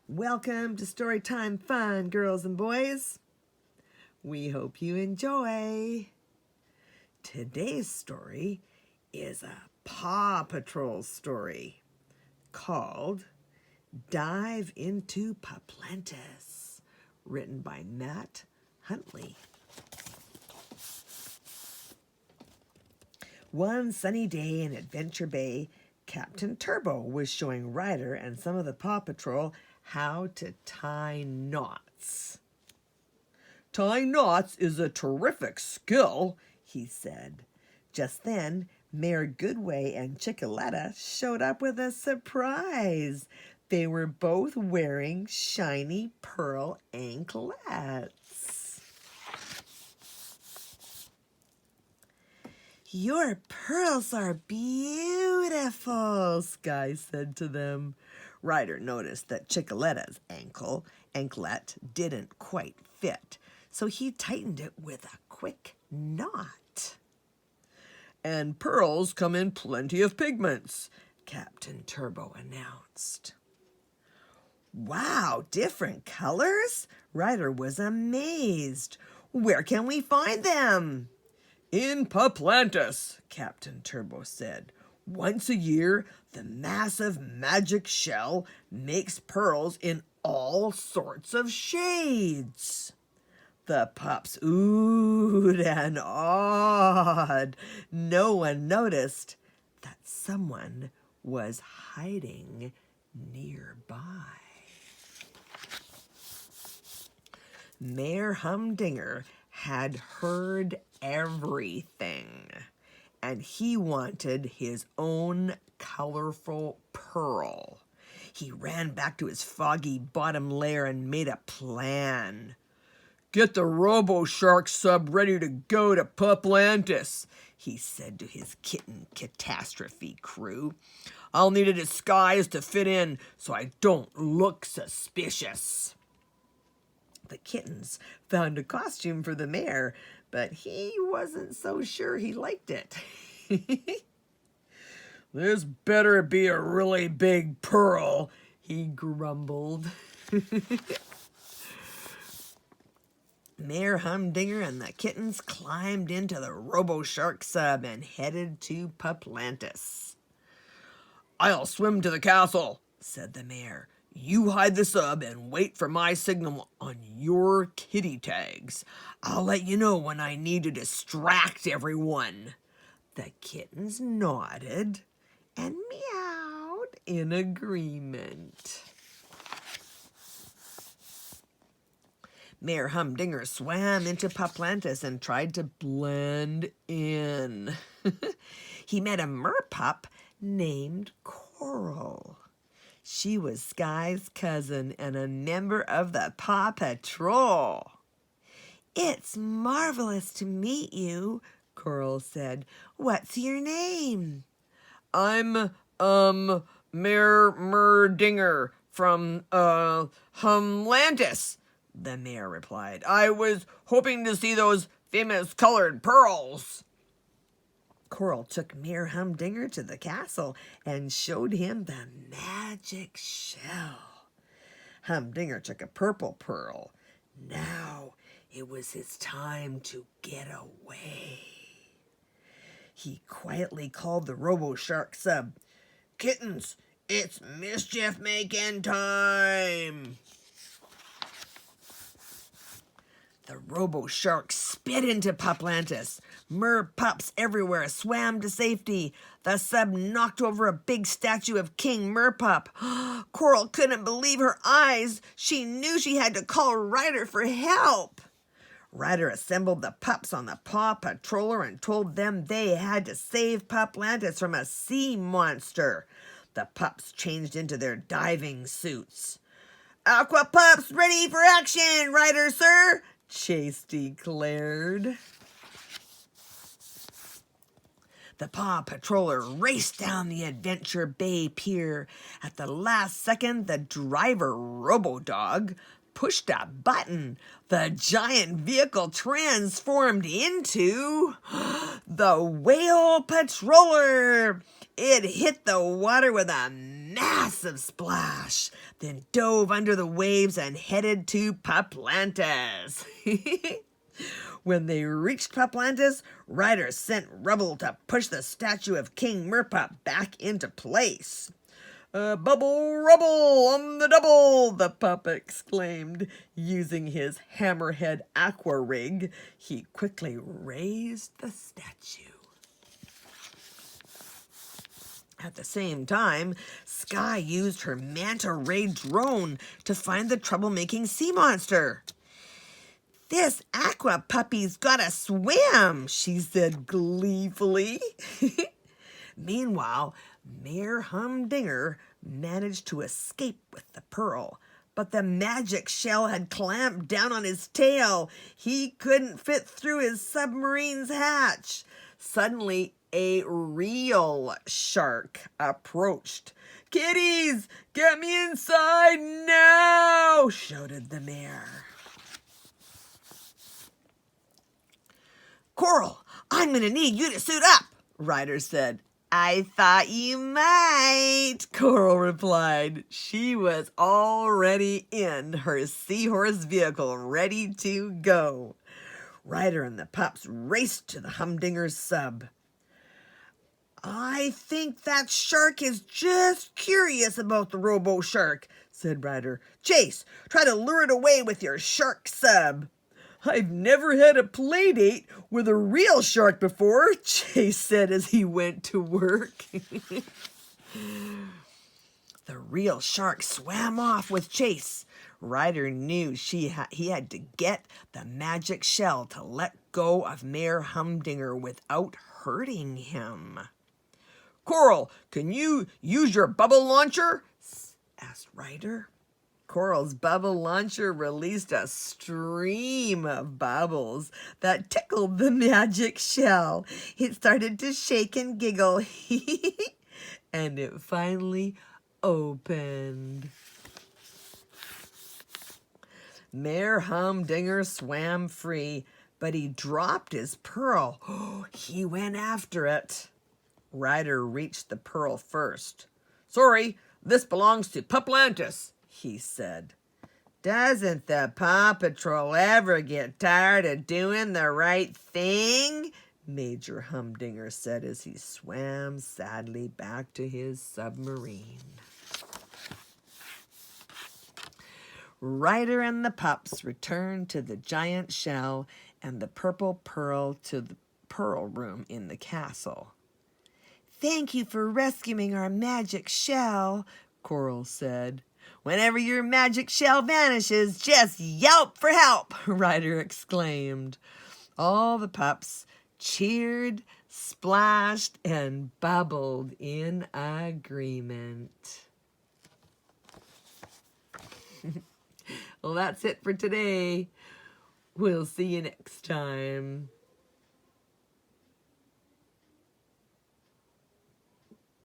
Welcome to Storytime Fun, girls and boys. We hope you enjoy. Today's story is a Paw Patrol story called Dive into Puplantis, written by Matt Huntley. One sunny day in Adventure Bay, Captain Turbo was showing Ryder and some of the Paw Patrol how to tie knots. "Tying knots is a terrific skill," he said. Just then, Mayor Goodway and Chickaletta showed up with a surprise. They were both wearing shiny pearl anklets. "Your pearls are beautiful," Sky said to them. Ryder noticed that Chickaletta's anklet didn't quite fit, so he tightened it with a quick knot. "And pearls come in plenty of pigments," Captain Turbo announced. "Wow, different colors?" Ryder was amazed. "Where can we find them?" "In Puplantis," Captain Turbo said. "Once a year, the massive magic shell makes pearls in all sorts of shades." The pups oohed and awed. No one noticed that someone was hiding nearby. Mayor Humdinger had heard everything, and he wanted his own colorful pearl. He ran back to his foggy bottom lair and made a plan. "Get the Robo-Shark sub ready to go to Puplantis," he said to his kitten catastrophe crew. "I'll need a disguise to fit in so I don't look suspicious." The kittens found a costume for the mayor, but he wasn't so sure he liked it. "This better be a really big pearl," he grumbled. Mayor Humdinger and the kittens climbed into the Robo-Shark sub and headed to Puplantis. "I'll swim to the castle," said the mayor. "You hide the sub and wait for my signal on your kitty tags. I'll let you know when I need to distract everyone." The kittens nodded and meowed in agreement. Mayor Humdinger swam into Puplantis and tried to blend in. He met a merpup named Coral. She was Sky's cousin and a member of the Paw Patrol. "It's marvelous to meet you," Coral said. "What's your name?" "I'm, Mayor Humdinger from, Humlantis," the mayor replied. "I was hoping to see those famous colored pearls." Coral took Mayor Humdinger to the castle and showed him the magic shell. Humdinger took a purple pearl. Now it was his time to get away. He quietly called the Robo-Shark sub. "Kittens, it's mischief-making time!" The Robo-Shark spit into Puplantis. Merpups everywhere swam to safety. The sub knocked over a big statue of King Merpup. Coral couldn't believe her eyes. She knew she had to call Ryder for help. Ryder assembled the pups on the Paw Patroller and told them they had to save Puplantis from a sea monster. The pups changed into their diving suits. "Aqua pups ready for action, Ryder, sir," Chase declared. The Paw Patroller raced down the Adventure Bay pier. At the last second, the driver, Robo-Dog, pushed a button. The giant vehicle transformed into the Whale Patroller. It hit the water with a massive splash, then dove under the waves and headed to Puplantis. When they reached Puplantis, Ryder sent Rubble to push the statue of King Merpup back into place. Bubble Rubble on the double, the pup exclaimed. Using his hammerhead aqua rig, he quickly raised the statue. At the same time, Sky used her manta ray drone to find the troublemaking sea monster. "This aqua puppy's gotta swim," she said gleefully. Meanwhile, Mayor Humdinger managed to escape with the pearl, but the magic shell had clamped down on his tail. He couldn't fit through his submarine's hatch. Suddenly, a real shark approached. "Kitties, get me inside now!" shouted the mayor. "Coral, I'm going to need you to suit up," Ryder said. "I thought you might," Coral replied. She was already in her seahorse vehicle, ready to go. Ryder and the pups raced to the Humdinger's sub. "I think that shark is just curious about the robo-shark," said Ryder. "Chase, try to lure it away with your shark sub." "I've never had a play date with a real shark before," Chase said as he went to work. The real shark swam off with Chase. Ryder knew he had to get the magic shell to let go of Mayor Humdinger without hurting him. "Coral, can you use your bubble launcher?" asked Ryder. Coral's bubble launcher released a stream of bubbles that tickled the magic shell. It started to shake and giggle, and it finally opened. Mayor Humdinger swam free, but he dropped his pearl. He went after it. Ryder reached the pearl first. "Sorry, this belongs to Puplantis," he said. "Doesn't the Paw Patrol ever get tired of doing the right thing?" Major Humdinger said as he swam sadly back to his submarine. Ryder and the pups returned to the giant shell and the purple pearl to the pearl room in the castle. "Thank you for rescuing our magic shell," Coral said. "Whenever your magic shell vanishes, just yelp for help," Ryder exclaimed. All the pups cheered, splashed, and bubbled in agreement. Well, that's it for today. We'll see you next time.